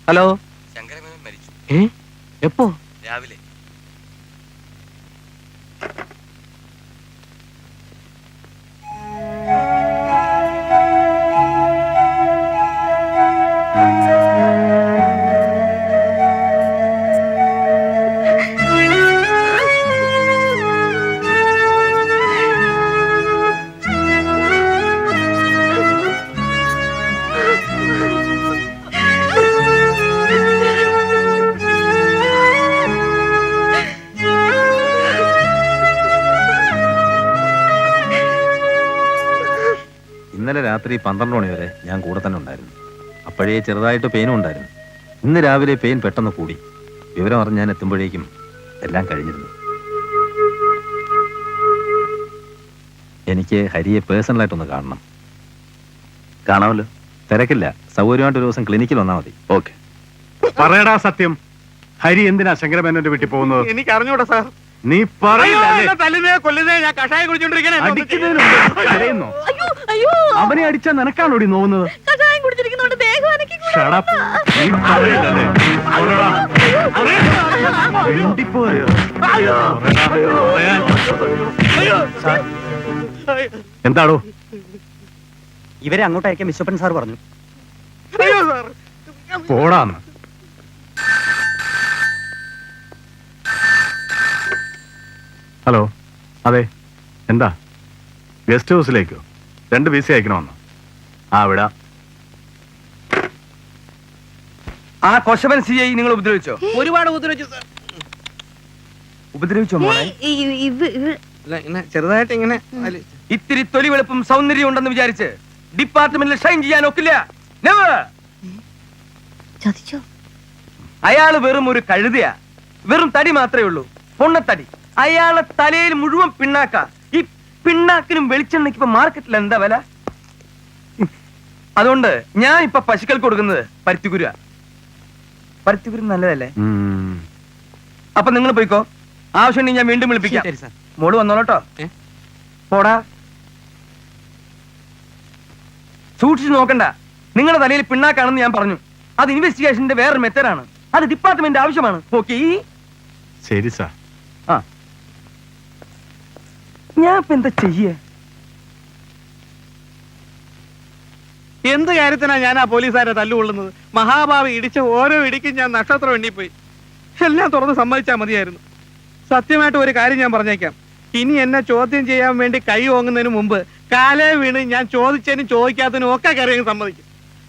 Hello, Sankara Menon മരിച്ചു. എപ്പോ? രാവിലെ. ഇന്നലെ രാത്രി 12 മണി വരെ ഞാൻ കൂടെ തന്നെ ഉണ്ടായിരുന്നു. അപ്പോഴേ ചെറുതായിട്ട് പെയിനും ഉണ്ടായിരുന്നു. ഇന്ന് രാവിലെ പെയിൻ പെട്ടെന്ന് കൂടി. വിവരം അറിഞ്ഞ് ഞാൻ എത്തുമ്പോഴേക്കും എല്ലാം കഴിഞ്ഞിരുന്നു. എനിക്ക് ഹരിയെ പേഴ്സണലായിട്ടൊന്ന് കാണണം. കാണാമല്ലോ. തിരക്കില്ല, സൗകര്യമായിട്ടൊരു ദിവസം ക്ലിനിക്കിൽ വന്നാൽ മതി. ഓക്കെ. പറയടാ സത്യം. ഹരി എന്തിനാ ശങ്കരമേനോന്റെ വീട്ടിൽ പോകുന്നത്? എനിക്ക് അറിഞ്ഞൂടാ സാർ. നീ പറയില്ല. തല്ലുന്നേ കൊല്ലുന്നേ, ഞാൻ കഷായം കുടിച്ചോണ്ടിരിക്കണേ. അവനെ അടിച്ചാ നിനക്കാണോടി നോവുന്നത്? എന്താടോ? ഇവരെ അങ്ങോട്ട് അയക്കാൻ വിശ്വപ്പൻ സാർ പറഞ്ഞു. പോടാന്ന്. ഹലോ, അതെ, എന്താ? ഗസ്റ്റ് ഹൗസിലേക്കോ? 2 വിസ അയക്കണമെന്നോ? വിടാ. ആ കൊശവൻ CI നിങ്ങൾ ഉപദ്രവിച്ചോ? ഒരുപാട് ഉപദ്രവിച്ചു സാർ. ഉപദ്രവിച്ചോ മോളെ? ചെറുതായിട്ട് ഇങ്ങനെ ഇത്തിരി തൊലി വെളുപ്പും സൗന്ദര്യം ഉണ്ടെന്ന് വിചാരിച്ച് ഡിപ്പാർട്ട്മെന്റിൽ ഷൈൻ ചെയ്യാൻ ഒക്കില്ല. അയാള് വെറും ഒരു കഴുതയാ. വെറും തടി മാത്രമേ ഉള്ളൂ, പൊണ്ണത്തടി. അയാളെ തലയിൽ മുഴുവൻ പിണ്ണാക്ക. ഈ പിണ്ണാക്കിനും വെളിച്ചെണ്ണയ്ക്ക് ഇപ്പൊ മാർക്കറ്റിൽ എന്താ വില? അതുകൊണ്ട് ഞാൻ ഇപ്പൊ പശുക്കൾക്ക് കൊടുക്കുന്നത് പരുത്തിക്കുര. പരുത്തിക്കുര നല്ലതല്ലേ? അപ്പൊ നിങ്ങൾ പോയിക്കോ. ആവശ്യമുണ്ടെങ്കിൽ ഞാൻ വീണ്ടും വിളിപ്പിക്കാം. മോള് വന്നോളട്ടോ. പോടാ. സൂക്ഷിച്ചു നോക്കണ്ട. നിങ്ങളുടെ തലയിൽ പിണ്ണാക്കാണെന്ന് ഞാൻ പറഞ്ഞു. അത് ഇൻവെസ്റ്റിഗേഷന്റെ വേറൊരു മെത്തേഡാണ്. അത് ഡിപ്പാർട്ട്മെന്റ് ആവശ്യമാണ്. ഓക്കെ? ശരി സാർ. ഞാൻ ഇപ്പൊ എന്താ ചെയ്യേ? എന്ത് കാര്യത്തിനാ ഞാൻ ആ പോലീസുകാരെ തല്ലുകൊള്ളുന്നത്? മഹാഭാവി ഇടിച്ച ഓരോ ഇടിക്കും ഞാൻ നക്ഷത്രം എണ്ണിപ്പോയി. എല്ലാം തുറന്ന് സമ്മതിച്ചാൽ മതിയായിരുന്നു. സത്യമായിട്ട് ഒരു കാര്യം ഞാൻ പറഞ്ഞേക്കാം. ഇനി എന്നെ ചോദ്യം ചെയ്യാൻ വേണ്ടി കൈ ഓങ്ങുന്നതിന് മുമ്പ് കാലേ വീണ് ഞാൻ ചോദിച്ചതിനും ചോദിക്കാത്തതിനും ഒക്കെ കയറിയും സമ്മതിക്കും.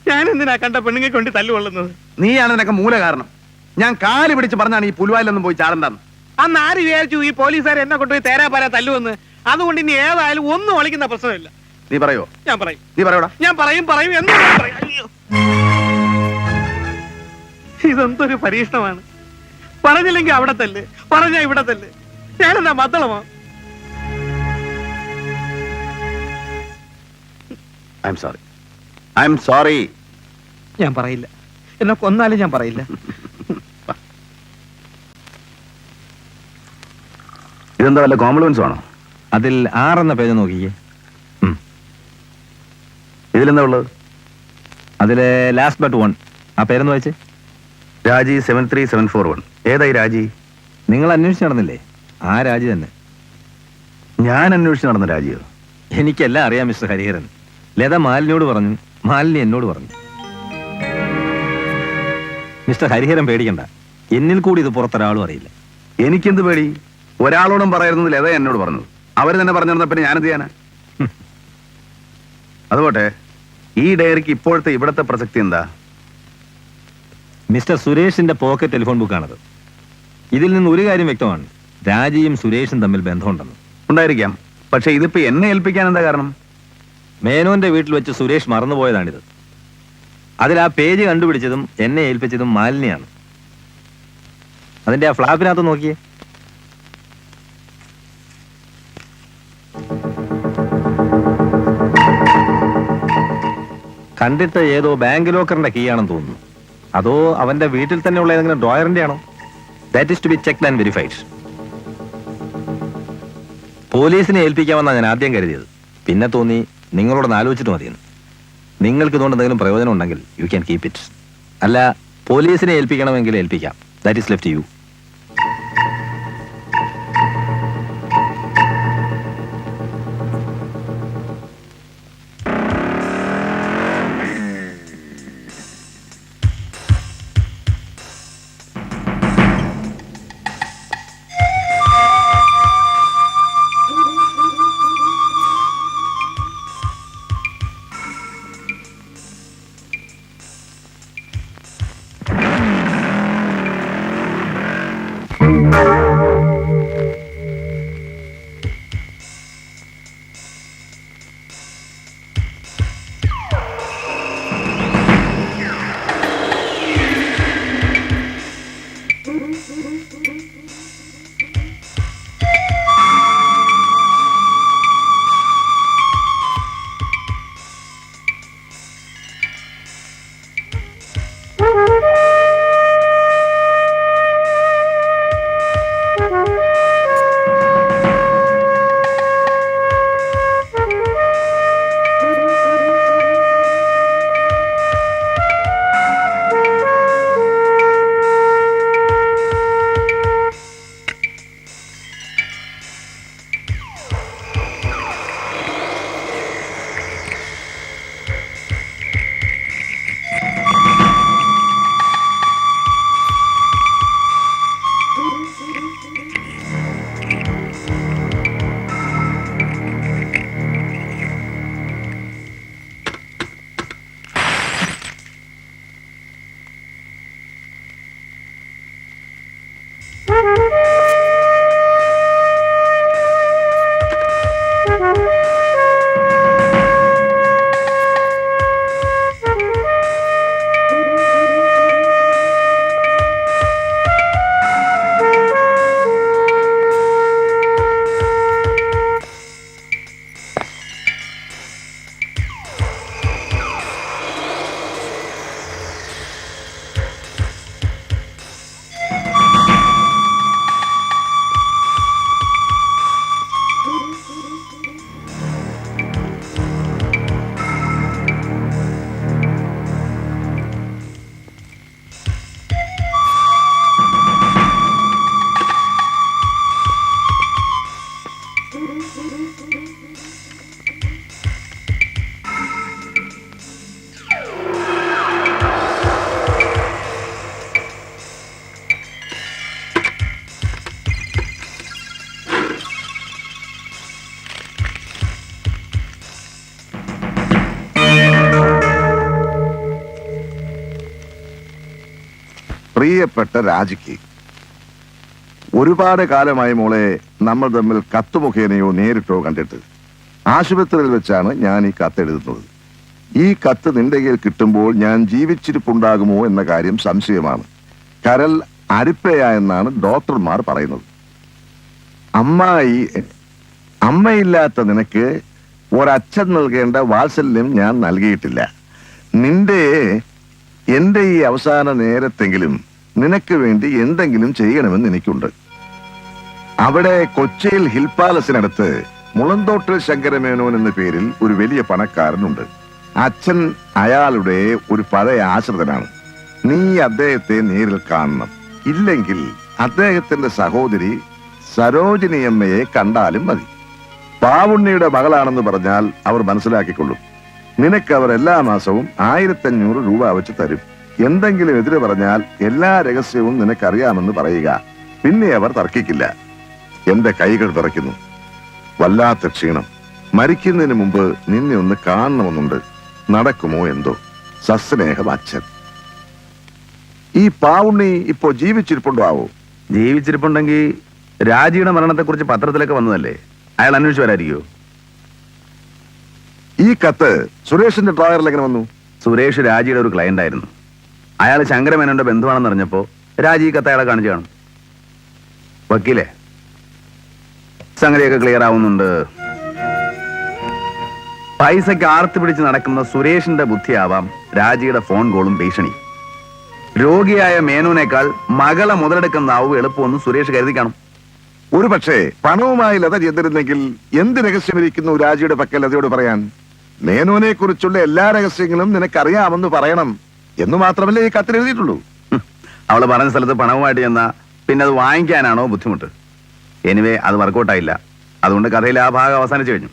ഞാൻ എന്തിനാ കണ്ട പെണ്ണുങ്ങെ കൊണ്ട് തല്ലുകൊള്ളുന്നത്? നീയാണ് നിനക്ക് മൂല കാരണം. ഞാൻ കാല് പിടിച്ച് പറഞ്ഞാണ് ഈ പുൽവായിലൊന്നും പോയി ചാടണ്ടെന്ന്. അന്ന് ആര് വിചാരിച്ചു ഈ പോലീസുകാർ എന്നെ കൊണ്ടുപോയി തേരാപ്പാരാ തല്ലുവെന്ന്? അതുകൊണ്ട് ഇനി ഏതായാലും ഒന്നും ഒളിക്കുന്ന പ്രശ്നമില്ല. നീ പറയോ? ഞാൻ പറയും. നീ പറയൂടാ. ഞാൻ പറയും എന്ന് പറയും. ഇതെന്തൊരു പരീക്ഷണമാണ്. പറഞ്ഞില്ലെങ്കിൽ അവിടെ തല്ല്, പറഞ്ഞാ ഇവിടെ തല്ല്. ഞാനെന്താ മദ്ദളമോ? I'm sorry. ഞാൻ പറയില്ല. എന്നെ കൊന്നാലും ഞാൻ പറയില്ല. ഇതെന്താ വല്ല കോംപ്ലിമെന്റ്സ് ആണോ? അതിൽ 6 എന്ന പേജ് നോക്കിക്കേ. ഇതിലെന്താ ഉള്ളത്? അതിലെ ലാസ്റ്റ് ബട്ട് 1. ആ പേരൊന്ന് വായിച്ചേ. രാജി 73741. ഏതായി രാജി? നിങ്ങൾ അന്വേഷിച്ച് നടന്നില്ലേ? ആ രാജി തന്നെ. ഞാൻ അന്വേഷിച്ച് നടന്ന രാജിയോ? എനിക്കെല്ലാം അറിയാം മിസ്റ്റർ ഹരിഹരൻ. ലത മാലിനിയോട് പറഞ്ഞു, മാലിനി എന്നോട് പറഞ്ഞു. മിസ്റ്റർ ഹരിഹരൻ പേടിക്കണ്ട. എന്നിൽ കൂടി ഇത് പുറത്തൊരാളും അറിയില്ല. എനിക്കെന്ത് പേടി? ഒരാളോടും പറയുന്നത് ലത എന്നോട് പറഞ്ഞത്. അവര് തന്നെ പറഞ്ഞിരുന്ന പിന്നെ ഞാനെന്ത് ചെയ്യാനാ? അതുപോട്ടെ, ഈ ഡയറിക്ക് ഇപ്പോഴത്തെ ഇവിടത്തെ പ്രസക്തി എന്താ? മിസ്റ്റർ സുരേഷിന്റെ പോക്കറ്റ് ടെലിഫോൺ ബുക്കാണത്. ഇതിൽ നിന്ന് ഒരു കാര്യം വ്യക്തമാണ്. രാജിയും സുരേഷും തമ്മിൽ ബന്ധമുണ്ടെന്ന്. ഉണ്ടായിരിക്കാം. പക്ഷെ ഇതിപ്പോ എന്നെ ഏൽപ്പിക്കാൻ എന്താ കാരണം? മേനോന്റെ വീട്ടിൽ വെച്ച് സുരേഷ് മറന്നുപോയതാണിത്. അതിൽ ആ പേജ് കണ്ടുപിടിച്ചതും എന്നെ ഏൽപ്പിച്ചതും മാലിന്യാണ്. അതിന്റെ ആ ഫ്ലാപ്പിനകത്ത് നോക്കിയേ. കണ്ടിട്ട് ഏതോ ബാങ്ക് ലോക്കറിന്റെ കീ ആണെന്ന് തോന്നുന്നു. അതോ അവന്റെ വീട്ടിൽ തന്നെയുള്ള ഏതെങ്കിലും ഡ്രോയറിന്റെ ആണോ? That is to be checked and verified. പോലീസിനെ ഏൽപ്പിക്കാമെന്നാണ് ഞാൻ ആദ്യം കരുതിയത്. പിന്നെ തോന്നി നിങ്ങളോടൊന്ന് ആലോചിച്ചിട്ട് മതിയെന്ന്. നിങ്ങൾക്ക് ഇതുകൊണ്ട് എന്തെങ്കിലും പ്രയോജനം ഉണ്ടെങ്കിൽ യു ക്യാൻ കീപ് ഇറ്റ്. അല്ല, പോലീസിനെ ഏൽപ്പിക്കണമെങ്കിൽ ഏൽപ്പിക്കാം. That is left you. പ്രിയപ്പെട്ട രാജിക്ക്, ഒരുപാട് കാലമായി മോളെ നമ്മൾ തമ്മിൽ കത്ത് മുഖേനയോ നേരിട്ടോ കണ്ടിട്ട്. ആശുപത്രിയിൽ വെച്ചാണ് ഞാൻ ഈ കത്ത് എഴുതുന്നത്. ഈ കത്ത് നിന്റെ കയ്യിൽ കിട്ടുമ്പോൾ ഞാൻ ജീവിച്ചിരിപ്പുണ്ടാകുമോ എന്ന കാര്യം സംശയമാണ്. കരൾ അരിപ്പയായെന്നാണ് ഡോക്ടർമാർ പറയുന്നത്. അമ്മയില്ലാത്ത നിനക്ക് ഒരച്ഛൻ നൽകേണ്ട വാത്സല്യം ഞാൻ നൽകിയിട്ടില്ല. എന്റെ ഈ അവസാന നേരത്തെങ്കിലും നിനക്ക് വേണ്ടി എന്തെങ്കിലും ചെയ്യണമെന്ന് എനിക്കുണ്ട്. അവിടെ കൊച്ചിയിൽ ഹിൽ പാലസിനടുത്ത് മുളന്തോട്ടിൽ ശങ്കരമേനോൻ എന്ന പേരിൽ ഒരു വലിയ പണക്കാരനുണ്ട്. അച്ഛൻ അയാളുടെ ഒരു പഴയ ആശ്രിതനാണ്. നീ അദ്ദേഹത്തെ നേരിൽ കാണണം. ഇല്ലെങ്കിൽ അദ്ദേഹത്തിന്റെ സഹോദരി സരോജിനിയമ്മയെ കണ്ടാലും മതി. പാവുണ്ണിയുടെ മകളാണെന്ന് പറഞ്ഞാൽ അവർ മനസ്സിലാക്കിക്കൊള്ളും. നിനക്ക് അവർ എല്ലാ മാസവും 1500 രൂപ വെച്ച് തരും. എന്തെങ്കിലും എതിര് പറഞ്ഞാൽ എല്ലാ രഹസ്യവും നിനക്കറിയാമെന്ന് പറയുക. പിന്നെ അവർ തർക്കിക്കില്ല. എന്റെ കൈകൾ വിറയ്ക്കുന്നു. വല്ലാത്ത ക്ഷീണം. മരിക്കുന്നതിന് മുമ്പ് നിന്നെ ഒന്ന് കാണണമെന്നുണ്ട്. നടക്കുമോ എന്തോ. സസ്നേഹം, അച്ഛൻ. ഈ പാവുണ്ണി ഇപ്പോ ജീവിച്ചിരിപ്പുണ്ടോ ആവോ? ജീവിച്ചിരിപ്പുണ്ടെങ്കിൽ രാജിയുടെ മരണത്തെക്കുറിച്ച് പത്രത്തിലൊക്കെ വന്നതല്ലേ, അയാൾ അന്വേഷിച്ചു വരായിരിക്കോ? ഈ കത്ത് സുരേഷിന്റെ ഡ്രോയറിൽ എങ്ങനെ വന്നു? സുരേഷ് രാജിയുടെ ഒരു ക്ലയന്റ് ആയിരുന്നു. അയാൾ ശങ്കരമേനോന്റെ ബന്ധുവാണെന്ന് അറിഞ്ഞപ്പോ രാജി ഈ കത്ത് അയാളെ കാണിച്ചു കാണും. വക്കീലേ, സംഗതിയൊക്കെ ക്ലിയർ ആവുന്നുണ്ട്. പൈസയ്ക്ക് ആർത്തി പിടിച്ച് നടക്കുന്ന സുരേഷിന്റെ ബുദ്ധിയാവാം രാജിയുടെ ഫോൺ കോളും ഭീഷണി. രോഗിയായ മേനോനേക്കാൾ മകളെ മുതലെടുക്കുന്നതാവും എളുപ്പമൊന്നും സുരേഷ് കരുതി കാണും. ഒരു പക്ഷേ പണവുമായി ലത ചെന്നിരുന്നെങ്കിൽ എന്ത് രഹസ്യമിരിക്കുന്നു രാജിയുടെ പക്കൽ ലതയോട് പറയാൻ? മേനോനെ കുറിച്ചുള്ള എല്ലാ രഹസ്യങ്ങളും നിനക്കറിയാമെന്ന് പറയണം എന്ന് മാത്രമല്ലേ ഈ കത്തിൽ എഴുതിയിട്ടുള്ളൂ. അവള് പറഞ്ഞ സ്ഥലത്ത് പണവുമായിട്ട് ചെന്നാ പിന്നെ അത് വാങ്ങിക്കാനാണോ ബുദ്ധിമുട്ട്? എനിവേ അത് വർക്കൗട്ടായില്ല. അതുകൊണ്ട് കഥയിലെ ആ ഭാഗം അവസാനിച്ചു കഴിഞ്ഞു.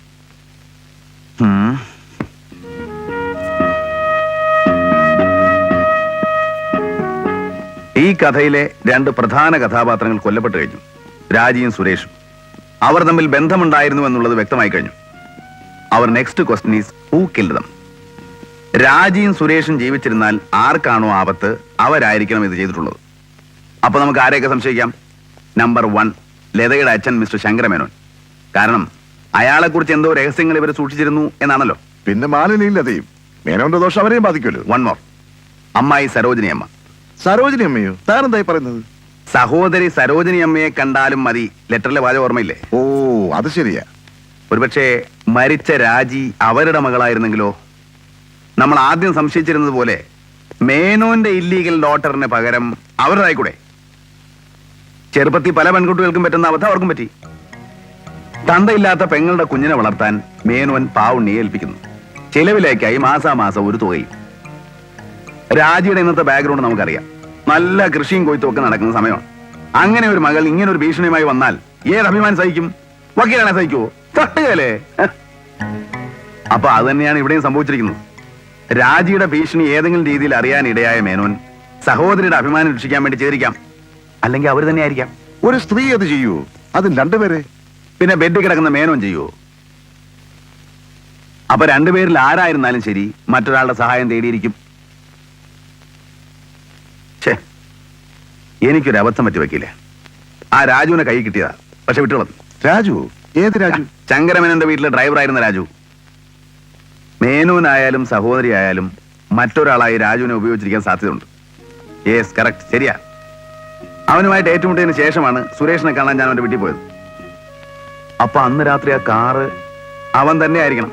ഈ കഥയിലെ രണ്ട് പ്രധാന കഥാപാത്രങ്ങൾ കൊല്ലപ്പെട്ടു കഴിഞ്ഞു, രാജിയും സുരേഷും. അവർ തമ്മിൽ ബന്ധമുണ്ടായിരുന്നു എന്നുള്ളത് വ്യക്തമായി കഴിഞ്ഞു. അവർ next question is who killed them? രാജിയും സുരേഷും ജീവിച്ചിരുന്നാൽ ആർക്കാണോ ആപത്ത് അവരായിരിക്കണം ഇത് ചെയ്തിട്ടുള്ളത്. അപ്പൊ നമുക്ക് ആരെയൊക്കെ സംശയിക്കാം? നമ്പർ 1, ലതയുടെ അച്ഛൻ മിസ്റ്റർ ശങ്കരമേനോൻ. കാരണം അയാളെ കുറിച്ച് എന്തോ രഹസ്യങ്ങൾ ഇവർ സൂക്ഷിച്ചിരുന്നു എന്നാണല്ലോ. പിന്നെ മാലിന്യം ലതയും മേനോന്റെ ദോഷം അവരെയും ബാധിക്കുമല്ലോ. 1 more, അമ്മായി സരോജിനി അമ്മ. സരോജിനി അമ്മയോ? താനെന്തായി പറയുന്നത്? സഹോദരി സരോജിനി അമ്മയെ കണ്ടാലും മതി ലെറ്ററിലെ വാചകം ഓർമ്മയില്ലേ? ഓ, അത് ശരിയാ. ഒരുപക്ഷെ മരിച്ച രാജി അവരുടെ മകളായിരുന്നെങ്കിലോ? നമ്മൾ ആദ്യം സംശയിച്ചിരുന്നത് പോലെ മേനോന്റെ ഇല്ലീഗൽ ഡോട്ടറിന് പകരം അവരുടേതായിക്കൂടെ? ചെറുപ്പത്തിൽ പല പെൺകുട്ടികൾക്കും പറ്റുന്ന അബദ്ധം അവർക്കും പറ്റി. തന്തയില്ലാത്ത പെങ്ങളുടെ കുഞ്ഞിനെ വളർത്താൻ മേനോൻ പാവുണ്ണിയെ ഏൽപ്പിക്കുന്നു. ചെലവിലേക്കായി മാസാമാസം ഒരു തുകയും. രാജിയുടെ ഇന്നത്തെ ബാക്ക്ഗ്രൗണ്ട് നമുക്കറിയാം. നല്ല കൃഷിയും കൊയ്ത്തും ഒക്കെ നടക്കുന്ന സമയമാണ്. അങ്ങനെ ഒരു മകൾ ഇങ്ങനെ ഒരു ഭീഷണിയുമായി വന്നാൽ ഏത് അഭിമാനം സഹിക്കും? വക്കീലാണെ സഹിക്കുവോ? തട്ടുകയല്ലേ? അപ്പൊ അത് തന്നെയാണ് ഇവിടെയും സംഭവിച്ചിരിക്കുന്നത്. രാജിയുടെ ഭീഷണി ഏതെങ്കിലും രീതിയിൽ അറിയാൻ ഇടയായ മേനോൻ സഹോദരിയുടെ അഭിമാനം രക്ഷിക്കാൻ വേണ്ടി ചെയ്തിരിക്കാം. അല്ലെങ്കിൽ അവർ തന്നെ ആയിരിക്കാം. ഒരു സ്ത്രീ അത് ചെയ്യൂ, അതും രണ്ടുപേരെ. പിന്നെ ബെഡിൽ കിടക്കുന്ന മേനോൻ ചെയ്യുവോ? അപ്പൊ രണ്ടുപേരിൽ ആരായിരുന്നാലും ശരി മറ്റൊരാളുടെ സഹായം തേടിയിരിക്കും. ഛേ, എനിക്കൊരു അബദ്ധം പറ്റി വയ്ക്കില്ലേ. ആ രാജുവിനെ കൈ കിട്ടിയതാ, പക്ഷെ വിട്ടുള്ളത്. രാജു? ഏത് രാജു? ശങ്കരമേനോന്റെ വീട്ടിലെ ഡ്രൈവറായിരുന്ന രാജു. മേനോനായാലും സഹോദരി ആയാലും മറ്റൊരാളായി രാജുവിനെ ഉപയോഗിച്ചിരിക്കാൻ സാധ്യതയുണ്ട്. യെസ്, കറക്റ്റ്, ശരിയാ. അവനുമായിട്ട് ഏറ്റുമുട്ടിയതിന് ശേഷമാണ് സുരേഷിനെ കാണാൻ ഞാൻ അവന്റെ വീട്ടിൽ പോയത്. അപ്പൊ അന്ന് രാത്രി ആ കാറ് അവൻ തന്നെ ആയിരിക്കണം.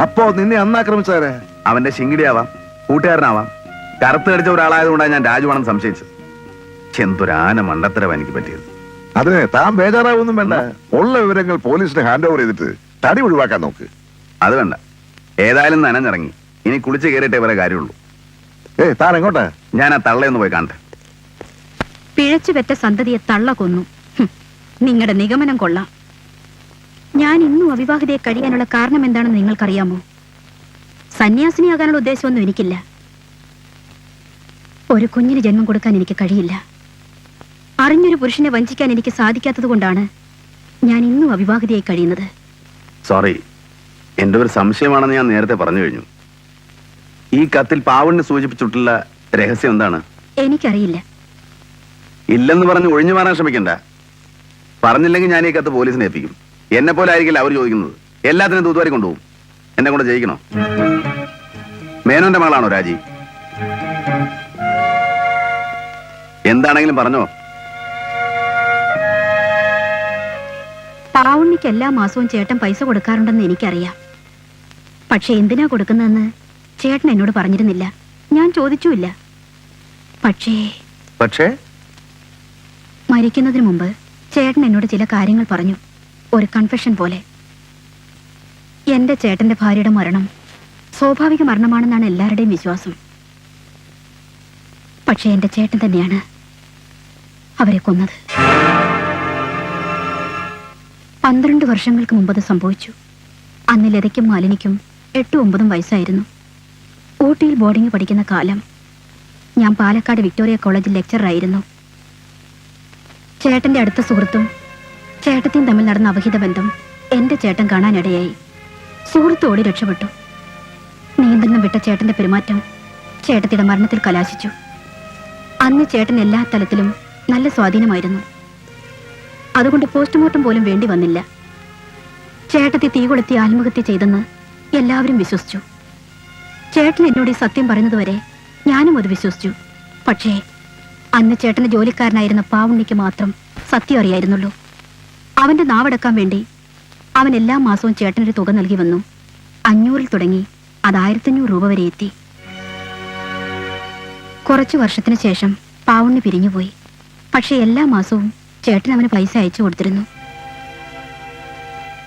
അപ്പോ നിന്നെ അന്ന് ആക്രമിച്ചാരാ? അവന്റെ ശിങ്കിടിയാവാം, കൂട്ടുകാരനാവാം. കറുത്ത് കടിച്ച ഒരാളായതുകൊണ്ടാണ് ഞാൻ രാജുവാണെന്ന് സംശയിച്ചത്. ചെന്തൊരാന മണ്ടത്തരവാ എനിക്ക് പറ്റിയത്. അതിന് താൻ ബേജാറാവൊന്നും വേണ്ട. ഉള്ള വിവരങ്ങൾ പോലീസിന് ഹാൻഡ് ഓവർ ചെയ്തിട്ട് തടി ഒഴിവാക്കാൻ നോക്ക്. അത് വേണ്ട, ഏതായാലും നനഞ്ഞിറങ്ങി. ഇനി കുളിച്ച് കയറിയിട്ടേ വരെ കാര്യമുള്ളൂ. താൻ എങ്ങോട്ടാ? ഞാൻ ആ തള്ളയൊന്ന് പോയി കാണട്ടെ. പിഴച്ചുപെറ്റ സന്തതിയെ തള്ള കൊന്നു. നിങ്ങളുടെ നിഗമനം കൊള്ളാം. ഞാൻ ഇന്നും അവിവാഹിതയെ കഴിയാനുള്ള കാരണം എന്താണെന്ന് നിങ്ങൾക്കറിയാമോ? സന്യാസിനിയാകാനുള്ള ഉദ്ദേശമൊന്നും എനിക്കില്ല. ഒരു കുഞ്ഞിന് ജന്മം കൊടുക്കാൻ എനിക്ക് കഴിയില്ല. അറിഞ്ഞൊരു പുരുഷനെ വഞ്ചിക്കാൻ എനിക്ക് സാധിക്കാത്തത് കൊണ്ടാണ് ഞാൻ ഇന്നും അവിവാഹിതയായി കഴിയുന്നത്. സോറി, എന്റെ ഒരു സംശയമാണെന്ന് ഞാൻ നേരത്തെ പറഞ്ഞു കഴിഞ്ഞു. ഈ കത്തിൽ പാവണ്ണി സൂചിപ്പിച്ചിട്ടുള്ള രഹസ്യം എന്താണ്? എനിക്കറിയില്ല. ഇല്ലെന്ന് പറഞ്ഞ് ഒഴിഞ്ഞു മാറാൻ ശ്രമിക്കണ്ട. പറഞ്ഞില്ലെങ്കിൽ ഞാൻ ഈ കത്ത് പോലീസിനെ ഏൽപ്പിക്കും. എന്നെ പോലെ ആയിരിക്കില്ല അവർ ചോദിക്കുന്നത്. എല്ലാത്തിനും തൂത്തുവാരി കൊണ്ടുപോകും. എന്നെ കൊണ്ട് ജയിക്കണോ? മേനോന്റെ മകളാണോ രാജി? എന്താണെങ്കിലും പറഞ്ഞോ. പാവുണ്ണിക്ക് എല്ലാ മാസവും ചേട്ടൻ പൈസ കൊടുക്കാറുണ്ടെന്ന് എനിക്കറിയാം. പക്ഷെ എന്തിനാ കൊടുക്കുന്നതെന്ന് ചേട്ടൻ എന്നോട് പറഞ്ഞിരുന്നില്ല. ഞാൻ ചോദിച്ചുമില്ല. പക്ഷേ മരിക്കുന്നതിന് മുമ്പ് ചേട്ടൻ എന്നോട് ചില കാര്യങ്ങൾ പറഞ്ഞു. ഒരു കൺഫെഷൻ പോലെ. എന്റെ ചേട്ടന്റെ ഭാര്യയുടെ മരണം സ്വാഭാവിക മരണമാണെന്നാണ് എല്ലാവരുടെയും വിശ്വാസം. പക്ഷെ എന്റെ ചേട്ടൻ തന്നെയാണ് അവരെ കൊന്നത്. 12 വർഷങ്ങൾക്ക് മുമ്പത് സംഭവിച്ചു. അന്ന് ലതയ്ക്കും മാലിനിക്കും 8-9 വയസ്സായിരുന്നു. ഊട്ടിയിൽ ബോർഡിംഗ് പഠിക്കുന്ന കാലം. ഞാൻ പാലക്കാട് വിക്ടോറിയ കോളേജിൽ ലെക്ചറായിരുന്നു. ചേട്ടന്റെ അടുത്ത സുഹൃത്തും ചേട്ടത്തിയും തമ്മിൽ നടന്ന അവിഹിത ബന്ധം എന്റെ ചേട്ടൻ കാണാനിടയായി. സുഹൃത്ത് ഓടി രക്ഷപ്പെട്ടു. നിയന്ത്രണം വിട്ട ചേട്ടന്റെ പെരുമാറ്റം ചേട്ടത്തിയുടെ മരണത്തിൽ കലാശിച്ചു. അന്ന് ചേട്ടൻ എല്ലാ തലത്തിലും നല്ല സ്വാധീനമായിരുന്നു. അതുകൊണ്ട് പോസ്റ്റ്മോർട്ടം പോലും വേണ്ടി വന്നില്ല. ചേട്ടത്തി തീ കൊളുത്തി ആത്മഹത്യ ചെയ്തെന്ന് എല്ലാവരും വിശ്വസിച്ചു. ചേട്ടൻ എന്നോട് ഈ സത്യം പറയുന്നതുവരെ ഞാനും അത് വിശ്വസിച്ചു. പക്ഷേ അന്ന് ചേട്ടന്റെ ജോലിക്കാരനായിരുന്ന പാവുണ്ണിക്ക് മാത്രം സത്യം അറിയായിരുന്നുള്ളൂ. അവന്റെ നാവടക്കാൻ വേണ്ടി അവൻ എല്ലാ മാസവും ചേട്ടനൊരു തുക നൽകി വന്നു. 500 തുടങ്ങി അത് 1500 രൂപ വരെ എത്തി. കുറച്ചു വർഷത്തിന് ശേഷം പാവുണ്ണി പിരിഞ്ഞുപോയി. പക്ഷെ എല്ലാ മാസവും ചേട്ടൻ അവന് പൈസ അയച്ചു കൊടുത്തിരുന്നു.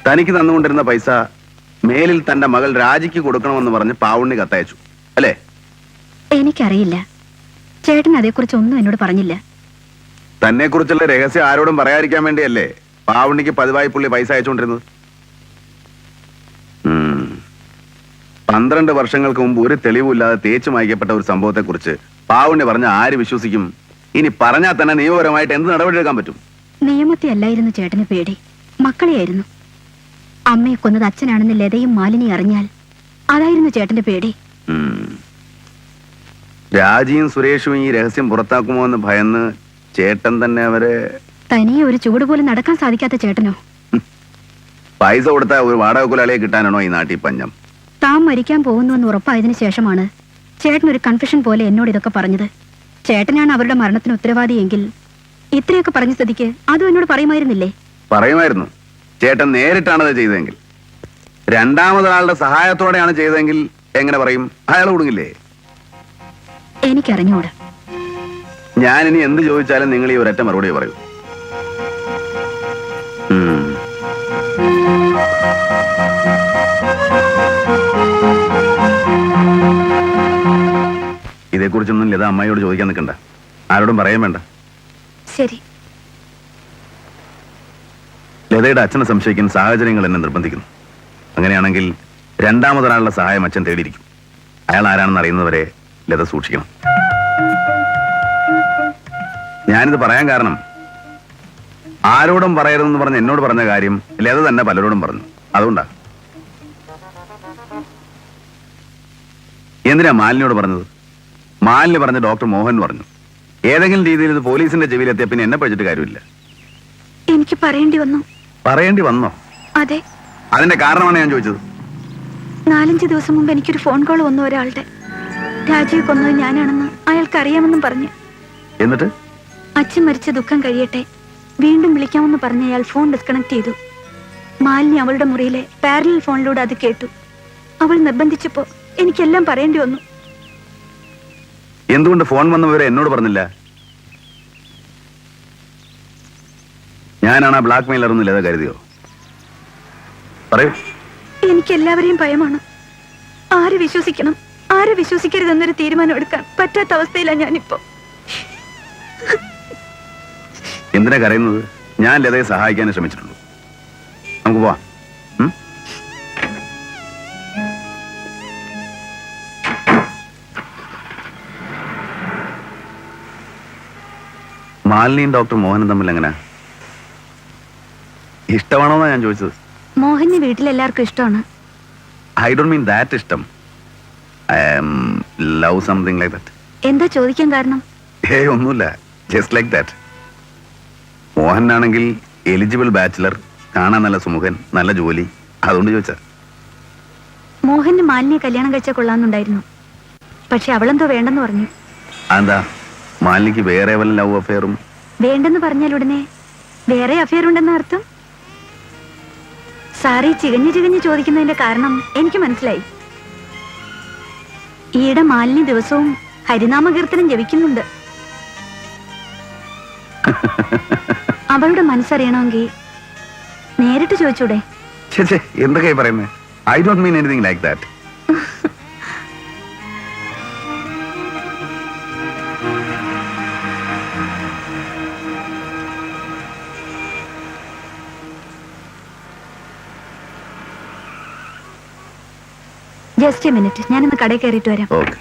തനിക്ക് തന്നുകൊണ്ടിരുന്ന പൈസ മേലിൽ തന്റെ മകൾ രാജിക്ക് കൊടുക്കണമെന്ന് പറഞ്ഞ് പാവുണ്ണി കത്തയച്ചു അല്ലേ? എനിക്കറിയില്ല. ചേട്ടൻ അതേക്കുറിച്ച് ഒന്നും എന്നോട് പറഞ്ഞില്ല. തന്നെ കുറിച്ചുള്ള രഹസ്യം ആരോടും പറയാതിരിക്കാൻ വേണ്ടിയല്ലേ പാവുണ്ണിക്ക് പതിവായി പുള്ളി പൈസ അയച്ചുകൊണ്ടിരുന്നത്? 12 വർഷങ്ങൾക്ക് മുമ്പ് ഒരു തെളിവുമില്ലാതെ തേച്ചു മായ്ക്കപ്പെട്ട ഒരു സംഭവത്തെ കുറിച്ച് പാവുണ്ണി പറഞ്ഞ ആര് വിശ്വസിക്കും? ഇനി പറഞ്ഞാൽ തന്നെ നിയമപരമായിട്ട് എന്ത് നടപടിയെടുക്കാൻ പറ്റും? നിയമത്തെ അല്ലായിരുന്നു ചേട്ടന് പേടി, മക്കളെയായിരുന്നു. അമ്മയെ കൊന്നത് അച്ഛനാണെന്ന് ലതയും മാലിനി അറിഞ്ഞാൽ അതായിരുന്നു ചേട്ടന്റെ പേടി. രാജിയും സുരേഷും ഈ രഹസ്യം പുറത്താക്കുമോ എന്ന് ഭയന്ന് ചേട്ടൻ തന്നെ അവരെ... തനിയെ ഒരു ചൂട് പോലും നടക്കാൻ സാധിക്കാത്ത ചേട്ടനോ? പൈസ കൊടുത്ത ഒരു വാടക കുലാളിയെ കിട്ടാനാണോ ഈ നാട്ടിൽ പഞ്ഞം? താൻ മരിക്കാൻ പോകുന്നുവെന്ന് ഉറപ്പായതിനു ശേഷമാണ് ചേട്ടൻ ഒരു കൺഫ്യൂഷൻ പോലെ എന്നോട് ഇതൊക്കെ പറഞ്ഞത്. ചേട്ടനാണ് അവരുടെ മരണത്തിന് ഉത്തരവാദിയെങ്കിൽ ഇത്രയൊക്കെ പറഞ്ഞ സ്ഥിതിക്ക് അതും എന്നോട് പറയുമായിരുന്നില്ലേ? പറയുമായിരുന്നു. ചേട്ടൻ നേരിട്ടാണത് ചെയ്തതെങ്കിൽ. രണ്ടാമതൊരാളുടെ സഹായത്തോടെയാണ് ചെയ്തതെങ്കിൽ എങ്ങനെ പറയും? അയാൾ കൊടുങ്ങില്ലേ? എനിക്കറിഞ്ഞൂടാ. ഞാനിനി എന്ത് ചോദിച്ചാലും നിങ്ങൾ ഈ ഒരൊറ്റ മറുപടി പറയൂ. ഇതേക്കുറിച്ചൊന്നും ലത അമ്മായിയോട് ചോദിക്കാൻ നിൽക്കണ്ട, ആരോടും പറയാൻ വേണ്ട. ശരി. ലതയുടെ അച്ഛനെ സംശയിക്കുന്ന സാഹചര്യങ്ങൾ എന്നെ നിർബന്ധിക്കുന്നു. അങ്ങനെയാണെങ്കിൽ രണ്ടാമതൊരാളുടെ സഹായം അച്ഛൻ തേടിയിരിക്കും. അയാൾ ആരാണെന്ന് അറിയുന്നവരെ ലത സൂക്ഷിക്കണം. ഞാനിത് പറയാൻ കാരണം ആരോടും പറയരുതെന്ന് പറഞ്ഞ് എന്നോട് പറഞ്ഞ കാര്യം ലത തന്നെ പലരോടും പറഞ്ഞു. അതുകൊണ്ടാ. എന്തിനാ മാലിനിയോട് പറഞ്ഞത്? മാലിനി പറഞ്ഞ ഡോക്ടർ മോഹൻ പറഞ്ഞു. ഏതെങ്കിലും രീതിയിൽ ഇത് പോലീസിന്റെ ചെവിയിലെത്തിയ പിന്നെ എന്നെ പഠിച്ചിട്ട് കാര്യമില്ല. എനിക്ക് പറയേണ്ടി വന്നു. പറയേണ്ടി വന്നോ? അതെ. അതിന്റെ കാരണമാണ് ഞാൻ ചോദിച്ചത്. 4-5 ദിവസം മുമ്പ് എനിക്കൊരു ഫോൺ കോൾ വന്നു ഒരാളുടെ. രാജിയെ കൊന്നത് ഞാനാണെന്ന് അയാൾക്ക് അറിയാമെന്നും പറഞ്ഞു. എന്നിട്ട് അച്ഛൻ മരിച്ച ദുഃഖം കഴിയട്ടെ, വീണ്ടും വിളിക്കാമെന്ന് പറഞ്ഞ് അയാൾ ഫോൺ ഡിസ്കണക്ട് ചെയ്തു. മാലിനി അവളുടെ മുറിയിലെ പാരലൽ ഫോണിലൂടെ അത് കേട്ടു. അവൾ നിർബന്ധിച്ചപ്പോ എനിക്കെല്ലാം പറയേണ്ടി വന്നു. എന്തുകൊണ്ട് ഫോൺ വന്ന വിവരം എന്നോട് പറഞ്ഞില്ല? ഞാനാണ് ആ ബ്ലാക്ക് മെയിലർ ഒന്നും ലത കരുതിയോ? പറയൂ. എനിക്ക് എല്ലാവരെയും ഭയമാണ്. ആരെ വിശ്വസിക്കണം, ആരെ വിശ്വസിക്കരുതെന്നൊരു തീരുമാനം എടുക്കാൻ പറ്റാത്ത അവസ്ഥയിലാണ് ഞാനിപ്പോ. എന്തിനാ കരയുന്നത്? ഞാൻ ലതയെ സഹായിക്കാനേ ശ്രമിച്ചിട്ടുള്ളൂ. നമുക്ക് പോവാം. മാലിനിയും ഡോക്ടർ മോഹനും തമ്മിൽ എങ്ങനെ ഇഷ്ടമാണോന്നാ ഞാൻ ചോദിച്ചത്. മോഹന് വീട്ടിലെല്ലാവർക്കും ഇഷ്ടമാണ്. ഐ ഡോണ്ട് മീൻ ദാറ്റ് ഇഷ്ടം. I love something like that. എന്താ ചോദിക്കാൻ കാരണം? ഏയ് ഒന്നുമില്ല, ജസ്റ്റ് ലൈക്ക് ദാറ്റ്. മോഹനാണെങ്കിൽ എലിജിബിൾ ബാച്ചിലർ, കാണാൻ നല്ല സുമുഖൻ, നല്ല ജോലി, അതുകൊണ്ട് ചോദിച്ചാ. മോഹന് മാലിനിയെ കല്യാണം കഴിച്ചാൽ കൊള്ളാമെന്നുണ്ടായിരുന്നു. പക്ഷെ അവളെന്തോ വേണ്ടെന്ന് പറഞ്ഞു. അതെന്താ? മാലിനിക്ക് വേറെ വല്ല ലവ് അഫെയറും? വേണ്ടെന്ന് പറഞ്ഞാൽ ഉടനെ വേറെ അഫെയർ ഉണ്ടെന്ന അർത്ഥം? സാറി ചികഞ്ഞു ചോദിക്കുന്നതിന്റെ കാരണം എനിക്ക് മനസ്സിലായി. ഈയിടെ മാലിനി ദിവസവും ഹരിനാമകീർത്തനം ജപിക്കുന്നുണ്ട്. അവളുടെ മനസ്സറിയണമെങ്കിൽ നേരിട്ട് ചോദിച്ചൂടെ? എന്തൊക്കെയാ പറയുന്നത്? I don't mean anything like that. Just A minute, ഞാനൊന്ന് കടയിൽ കയറിയിട്ട് വരാം. ഓക്കെ.